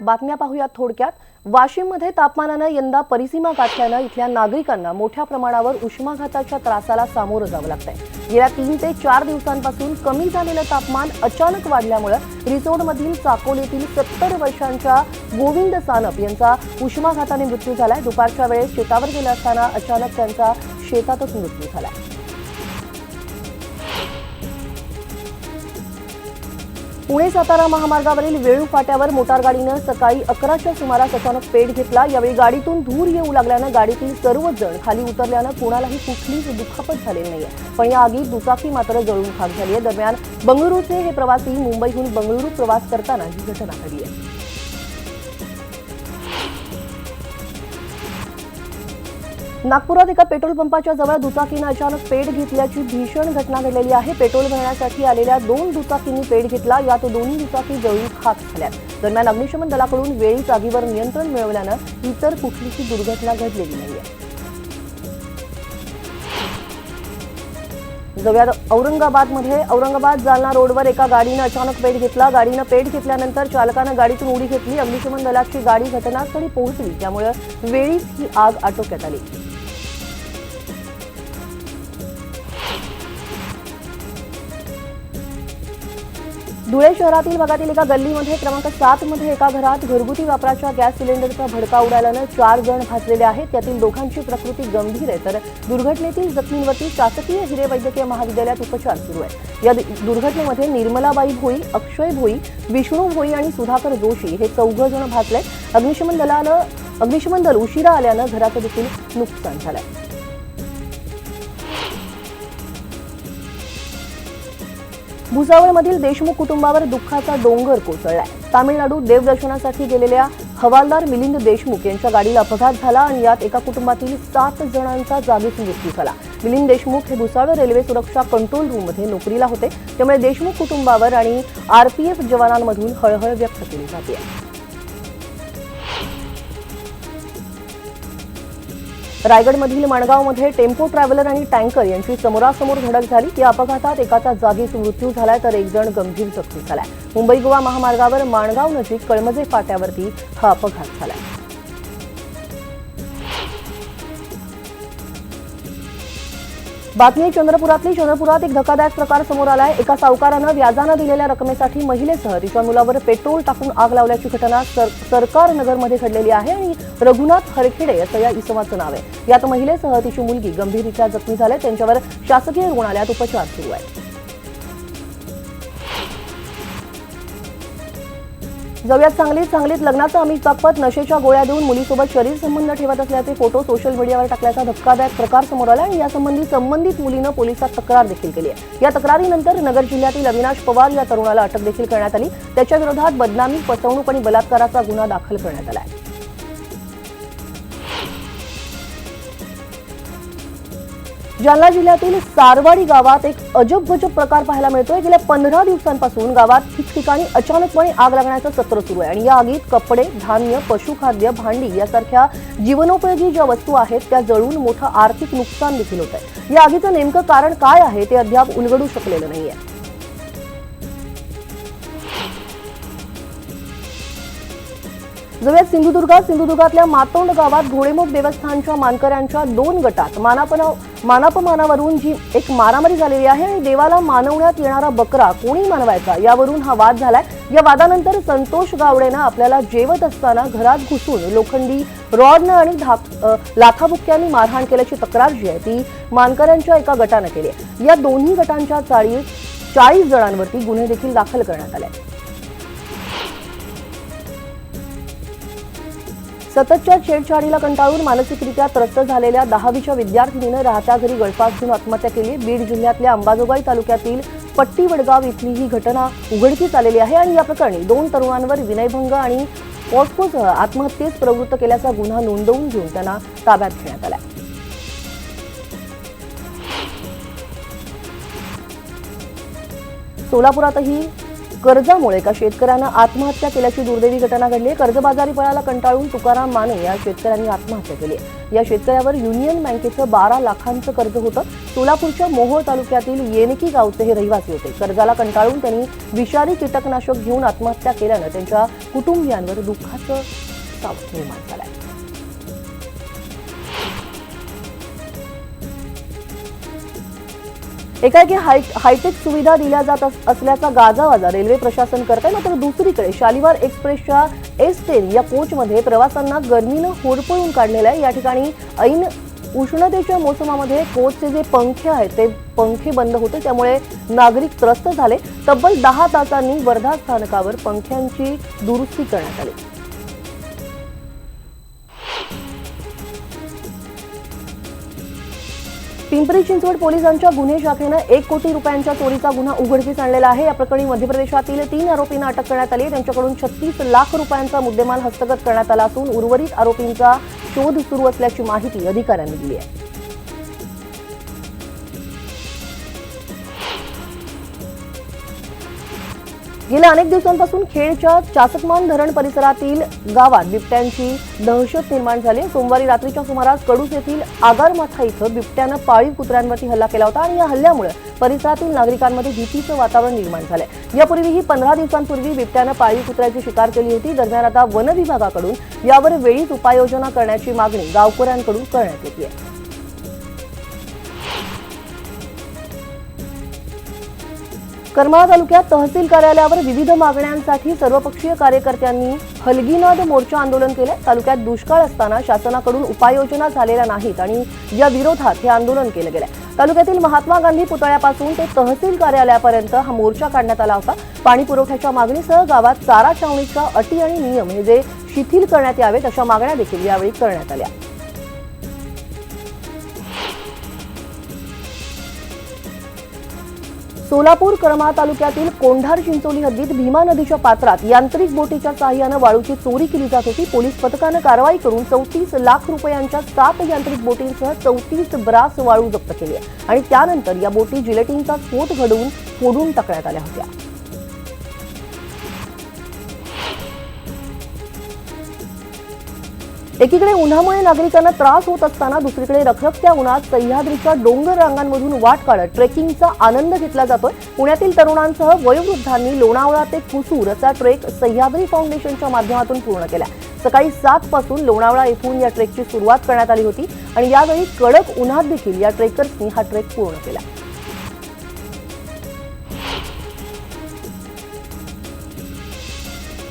बातम्या पाहूयात थोडक्यात। वाशिममध्ये तापमानाने यंदा परिसीमा गाठल्याने इथल्या नागरिकांना मोठ्या प्रमाणावर उष्माघाताच्या त्रासाला सामोरं जावं लागतंय। गेल्या 3 ते 4 दिवसांपासून कमी झालेलं तापमान अचानक वाढल्यामुळे रिसोडमधील चाकोलीतील 70 वर्षांच्या गोविंद सानप यांचा उष्माघाताने मृत्यू झालाय। दुपारच्या वेळेस शेतावर गेले असताना अचानक त्यांचा शेतातच मृत्यू झालाय। पुणे सातारा महामार्गावरील वेळू फाट्यावर मोटारगाडीनं सकाळी 11च्या सुमारास अचानक पेट घेतला। यावेळी गाडीतून धूर येऊ लागल्यानं गाडीतील सर्वच जण खाली उतरल्यानं कोणालाही कुठलीच दुखापत झालेली नाहीये, पण या आगीत दुचाकी मात्र जळून खाक झाली आहे। दरम्यान बंगळुरूचे हे प्रवासी मुंबईहून बंगळुरू प्रवास करताना ही घटना घडली आहे। नागपुरात एका पेट्रोल पंपाच्या जवळ दुचाकीनं अचानक पेट घेतल्याची भीषण घटना घडलेली आहे। पेट्रोल भरण्यासाठी आलेल्या 2 दुचाकींनी पेट घेतला, यात दोन्ही दुचाकी जळून खाक झाल्यात। दरम्यान अग्निशमन दलाकडून वेळीच आगीवर नियंत्रण मिळवल्यानं इतर कुठलीही दुर्घटना घडलेली नाहीये। जाऊयात औरंगाबाद जालना रोडवर एका गाडीनं अचानक पेट घेतला। गाडीनं पेट घेतल्यानंतर चालकानं गाडीतून उडी घेतली। अग्निशमन दलाची गाडी घटनास्थळी पोहोचली, त्यामुळे वेळीच ही आग आटोक्यात आली। धुळे शहरातील भागातील एका गल्लीमध्ये क्रमांक 7 मध्ये एका घरात घरगुती वापराच्या गॅस सिलेंडरचा भडका उडाल्यानं 4 जण भाजलेले आहेत। त्यातील दोघांची प्रकृती गंभीर आहे, तर दुर्घटनेतील जखमींवरती शासकीय हिरे वैद्यकीय महाविद्यालयात उपचार सुरू आहेत। या दुर्घटनेमध्ये निर्मलाबाई भोई, अक्षय भोई, विष्णू भोई आणि सुधाकर जोशी हे 4 जण भाजले। अग्निशमन दल उशिरा आल्यानं घराचं देखील नुकसान झालंय। भुसावळमधील देशमुख कुटुंबावर दुःखाचा डोंगर कोसळलाय। तामिळनाडू देवदर्शनासाठी गेलेल्या हवालदार मिलिंद देशमुख यांच्या गाडीला अपघात झाला आणि यात एका कुटुंबातील 7 जणांचा जागीच मृत्यू झाला। मिलिंद देशमुख हे भुसावळ रेल्वे सुरक्षा कंट्रोल रूममध्ये नोकरीला होते, त्यामुळे देशमुख कुटुंबावर आणि आरपीएफ जवानांमधून हळहळ व्यक्त केली जाते। रायगडमधील मणगावमध्ये टेम्पो ट्रॅव्हलर आणि टँकर यांची समोरासमोर धडक झाली। या अपघातात एकाचा जागीच मृत्यू झालाय, तर एक जण गंभीर जखमी झालाय। मुंबई गोवा महामार्गावर माणगाव नजीक कळमजे फाट्यावरती हा अपघात झालाय। बातमी चंद्रपुरात एक धक्कादायक प्रकार समोर आलाय। एका सावकारानं व्याजानं दिलेल्या रकमेसाठी महिलेसह तिच्या मुलावर पेट्रोल टाकून आग लावल्याची घटना सरकार नगरमध्ये घडलेली आहे आणि रघुनाथ हरखेडे असं या इसमाचं नाव आहे। यात महिलेसह तिची मुलगी गंभीररीत्या जखमी झाले, त्यांच्यावर शासकीय रुग्णालयात उपचार सुरू आहेत। जाऊयात सांगलीत लग्नाचा आमिष दाखवत नशेच्या गोळ्या देऊन मुलीसोबत शरीर संबंध ठेवत असल्याचे फोटो सोशल मीडियावर टाकल्याचा धक्कादायक प्रकार समोर आला आणि यासंबंधी संबंधित मुलीनं पोलिसात तक्रार देखील केली आहे। या तक्रारीनंतर नगर जिल्ह्यातील अविनाश पवार या तरुणाला अटक देखील करण्यात आली। त्याच्या विरोधात बदनामी, फसवणूक आणि बलात्काराचा गुन्हा दाखल करण्यात आला आहे। जालना जिल्ह्यातील सारवाडी गावात एक अजब-गजब प्रकार पाहायला मिळतोय। गेल्या 15 दिवसांपासून गावात ठिकठिकाणी अचानकपणे आग लागण्याचं सत्र सुरू आहे आणि या आगीत कपडे, धान्य, पशुखाद्य, भांडी यासारख्या जीवनोपयोगी ज्या वस्तू आहेत त्या जळून मोठं आर्थिक नुकसान देखील होत आहे। या आगीचं नेमकं कारण काय आहे ते अद्याप उलगडू शकलेलं नाहीये। जाऊयात सिंधुदुर्गातल्या मातोंड गावात घोडेमोग देवस्थानच्या मानकऱ्यांच्या 2 गटात मानापमानावरून जी एक मारामारी झालेली आहे आणि देवाला मानवण्यात येणारा बकरा कोणी मानवायचा यावरून हा वाद झालाय। या वादानंतर संतोष गावडेनं आपल्याला जेवत असताना घरात घुसून लोखंडी रॉडनं आणि लाथाबुक्क्यांनी मारहाण केल्याची तक्रार जी आहे ती मानकऱ्यांच्या एका गटानं केली आहे। या दोन्ही गटांच्या 40 जणांवरती गुन्हे देखील दाखल करण्यात आले। सततच्या छेडछाडीला कंटाळून मानसिकरित्या त्रस्त झालेल्या 10वीच्या विद्यार्थिनीनं राहत्या घरी गळफास घेऊन आत्महत्या केली। बीड जिल्ह्यातल्या अंबाजोगाई तालुक्यातील पट्टी वडगाव इथली ही घटना उघडकीस आलेली आहे आणि या प्रकरणी 2 तरुणांवर विनयभंग आणि पॉस्कोसह आत्महत्येस प्रवृत्त केल्याचा गुन्हा नोंदवून घेऊन त्यांना ताब्यात घेण्यात आला। सोलापुरातही कर्जामुळे एका शेतकऱ्यानं आत्महत्या केल्याची दुर्दैवी घटना घडली आहे। कर्जबाजारीपणाला कंटाळून तुकाराम माने या शेतकऱ्यांनी आत्महत्या केली आहे। या शेतकऱ्यावर युनियन बँकेचं 12 लाखांचं कर्ज होतं। सोलापूरच्या मोहोळ तालुक्यातील येनकी गावचे हे रहिवासी होते। कर्जाला कंटाळून त्यांनी विषारी कीटकनाशक घेऊन आत्महत्या केल्यानं त्यांच्या कुटुंबियांवर दुःखाचं सावट निर्माण झालंय। एकाएकी हायटेक सुविधा दिल्या जात असल्याचा गाजावाजा रेल्वे प्रशासन करते, मात्र दुसरीकडे शालिमार एक्सप्रेसच्या S10 या कोचमध्ये प्रवाशांना गर्मीनं होरपळून काढलेलं आहे। या ठिकाणी ऐन उष्णतेच्या मोसमामध्ये कोचचे जे पंखे आहेत ते पंखे बंद होते, त्यामुळे नागरिक त्रस्त झाले। तब्बल 10 तासांनी वर्धा स्थानकावर पंख्यांची दुरुस्ती करण्यात आली। पिंपरी चिंचवड पोलिसांच्या गुन्हे शाखेनं 1 कोटी रुपयांच्या चोरीचा गुन्हा उघडकीस आणलेला आहे। या प्रकरणी मध्य प्रदेशातील 3 आरोपींना अटक करण्यात आली आहे। त्यांच्याकडून 36 लाख रुपयांचा मुद्देमाल हस्तगत करण्यात आला असून उर्वरित आरोपींचा शोध सुरू असल्याची माहिती अधिकाऱ्यांनी दिली आहे। गेल्या अनेक दिवसांपासून खेडच्या चासकमान धरण परिसरातील गावात बिबट्यांची दहशत निर्माण झाली। सोमवारी रात्रीच्या सुमारास कडूस येथील आगारमाथा इथं बिबट्यानं पाळीव कुत्र्यांवरती हल्ला केला होता आणि या हल्ल्यामुळे परिसरातील नागरिकांमध्ये भीतीचं वातावरण निर्माण झालंय। यापूर्वीही 15 दिवसांपूर्वी बिबट्यानं पाळीव कुत्र्याची शिकार केली होती। दरम्यान आता वन विभागाकडून यावर वेळीच उपाययोजना करण्याची मागणी गावकऱ्यांकडून करण्यात येते। करमाळा तालुक्यात तहसील कार्यालयावर विविध मागण्यांसाठी सर्वपक्षीय कार्यकर्त्यांनी हलगीनाद मोर्चा आंदोलन केले। तालुक्यात दुष्काळ असताना शासनाकडून उपाययोजना झालेल्या नाहीत आणि या विरोधात हे आंदोलन केलं गेलं। तालुक्यातील महात्मा गांधी पुतळ्यापासून ते तहसील कार्यालयापर्यंत हा मोर्चा काढण्यात आला होता। पाणी पुरवठ्याच्या मागणीसह गावात चारा छावणीच्या अटी आणि नियम हे जे शिथिल करण्यात यावेत अशा मागण्या देखील यावेळी करण्यात आल्या। सोलापूर करमाळा तालुक्यातील कोंढार चिंचोली हद्दीत भीमा नदीच्या पात्रात यांत्रिक बोटीच्या सहाय्यानं वाळूची चोरी केली जात होती। पोलीस पथकानं कारवाई करून 34 लाख रुपयांच्या 7 यांत्रिक बोटींसह 34 ब्रास वाळू जप्त केली आहे आणि त्यानंतर या बोटी जिलेटिनचा स्फोट घडवून फोडून टाकण्यात आल्या होत्या। एकीकडे उन्हामुळे नागरिकांना त्रास होत असताना दुसरीकडे रखरखत्या उन्हात सह्याद्रीच्या डोंगर रांगांमधून वाट काढत ट्रेकिंगचा आनंद घेतला जातोय। पुण्यातील तरुणांसह वयोवृद्धांनी लोणावळा ते कुसूर असा ट्रेक सह्याद्री फाउंडेशनच्या माध्यमातून पूर्ण केला। सकाळी 7 पासून लोणावळा येथून या ट्रेकची सुरुवात करण्यात आली होती आणि यावेळी कडक उन्हात देखील या ट्रेकर्सनी हा ट्रेक पूर्ण केला।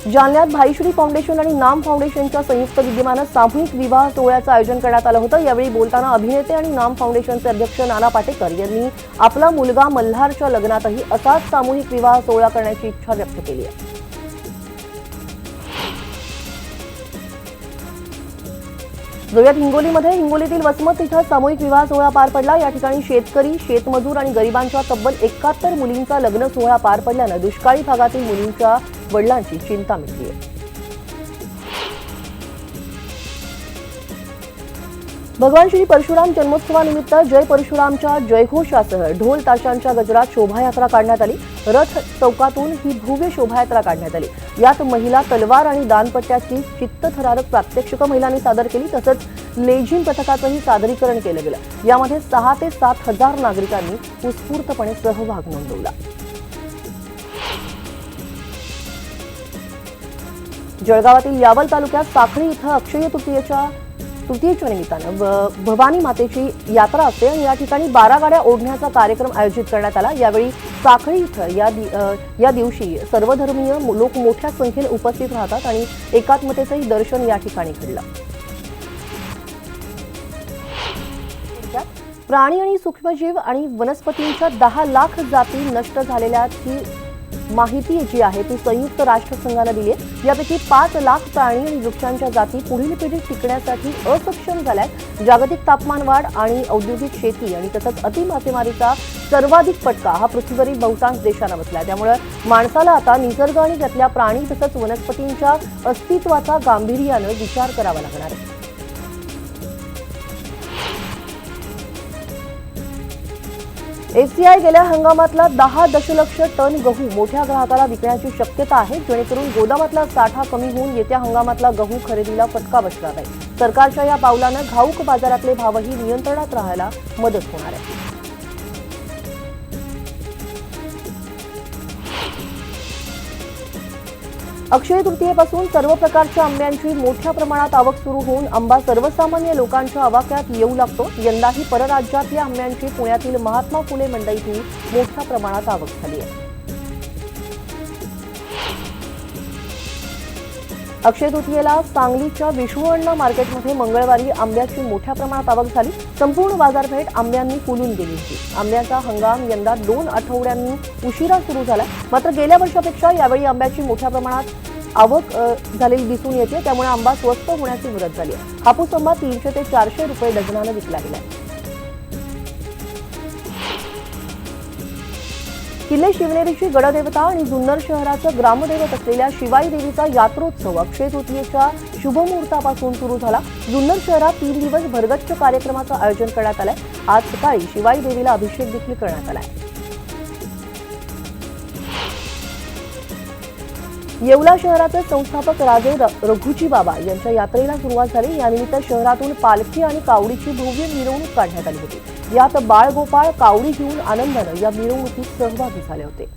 जालन्यात भाईश्री फाउंडेशन आणि नाम फाउंडेशनच्या संयुक्त विद्यमानं सामूहिक विवाह सोहळ्याचं आयोजन करण्यात आलं होतं। यावेळी बोलताना अभिनेते आणि नाम फाउंडेशनचे अध्यक्ष नाना पाटेकर यांनी आपला मुलगा मल्हारच्या लग्नातही असाच सामूहिक विवाह सोहळा करण्याची इच्छा व्यक्त केली आहे। गोव्यात हिंगोलीतील वसमत इथं सामूहिक विवाह सोहळा पार पडला। या ठिकाणी शेतकरी, शेतमजूर आणि गरिबांच्या तब्बल 71 मुलींचा लग्न सोहळा पार पडल्यानं दुष्काळी भागातील मुलींच्या वडिलांची चिंता मिटली आहे। भगवान श्री परशुराम जन्मोत्सवानिमित्त जय परशुरामच्या जयघोषासह ढोल ताशांच्या गजरात शोभायात्रा काढण्यात आली। रथ चौकातून ही भव्य शोभायात्रा काढण्यात आली। यात महिला तलवार आणि दानपट्ट्याची चित्तथरारक प्रात्यक्षिकं महिलांनी सादर केली, तसंच लेझिम पथकाचंही सादरीकरण केलं गेलं। यामध्ये 6 ते 7 हजार नागरिकांनी उत्स्फूर्तपणे सहभाग नोंदवला। जळगावातील यावल तालुक्यात साखळी इथं अक्षय तृतीयेच्या निमित्तानं भवानी मातेची यात्रा असते आणि या ठिकाणी 12 गाड्या ओढण्याचा कार्यक्रम आयोजित करण्यात आला। यावेळी साखळी इथं या दिवशी सर्वधर्मीय लोक मोठ्या संख्येने उपस्थित राहतात आणि एकात्मतेचंही दर्शन या ठिकाणी घडलं। प्राणी आणि सूक्ष्मजीव आणि वनस्पतींच्या 10 लाख जाती नष्ट झालेल्याची माहिती जी आहे ती संयुक्त राष्ट्रसंघानं दिली आहे। यापैकी 5 लाख प्राणी आणि वृक्षांच्या जाती पुढील पिढीत टिकण्यासाठी असक्षम झाल्यात। जागतिक तापमान वाढ आणि औद्योगिक शेती आणि तसंच अतिमासेमारीचा सर्वाधिक फटका हा पृथ्वीवरील बहुतांश देशांना बसला। त्यामुळे माणसाला आता निसर्ग आणि त्यातल्या प्राणी तसंच वनस्पतींच्या अस्तित्वाचा गांभीर्यानं विचार करावा लागणार आहे। एसीआय गेल्या हंगामातला 10 दशलक्ष टन गहू मोठ्या ग्राहकाला विकण्याची शक्यता आहे, जेणेकरून गोदामातला साठा कमी होऊन येत्या हंगामातला गहू खरेदीला फटका बसणार आहे। सरकारच्या या पावलानं घाऊक बाजारातले भावही नियंत्रणात राहायला मदत होणार आहे। अक्षय तृतीयेपासून सर्व प्रकारच्या आंब्यांची मोठ्या प्रमाणात आवक सुरू होऊन आंबा सर्वसामान्य लोकांच्या आवाक्यात येऊ लागतो। यंदाही परराज्यातल्या आंब्यांची पुण्यातील महात्मा फुले मंडईतही मोठ्या प्रमाणात आवक झाली आहे। अक्षय तृतीयेला सांगलीच्या विष्णुअण्णा मार्केटमध्ये मंगळवारी आंब्याची मोठ्या प्रमाणात आवक झाली। संपूर्ण बाजारपेठ आंब्यांनी फुलून गेली होती। आंब्याचा हंगाम यंदा 2 आठवड्यांनी उशिरा सुरू झाला, मात्र गेल्या वर्षापेक्षा यावेळी आंब्याची मोठ्या प्रमाणात आवक झालेली दिसून येते, त्यामुळे आंबा स्वस्त होण्याची मुदत झाली आहे। हापूस आंबा 300 ते 400 रुपये डझनाने विकला गेला आहे। किल्ले शिवनेरीची गडदेवता आणि जुन्नर शहराचं ग्रामदैवत असलेल्या शिवाई देवीचा यात्रोत्सव अक्षय तृतीयेच्या शुभमुहूर्तापासून सुरू झाला। जुन्नर शहरात 3 दिवस भरगच्च कार्यक्रमाचं आयोजन करण्यात आलंय। आज सकाळी शिवाई देवीला अभिषेक देखील करण्यात आलाय। येवला शहराचे संस्थापक राजे रघुजी बाबा यांच्या यात्रेला सुरुवात झाली। यानिमित्त शहरातून पालखी आणि कावडीची भव्य मिरवणूक काढण्यात आली होती। यात बाळगोपाळ कावडी घेऊन आनंदाने या मिरवणुकीत सहभागी झाले होते।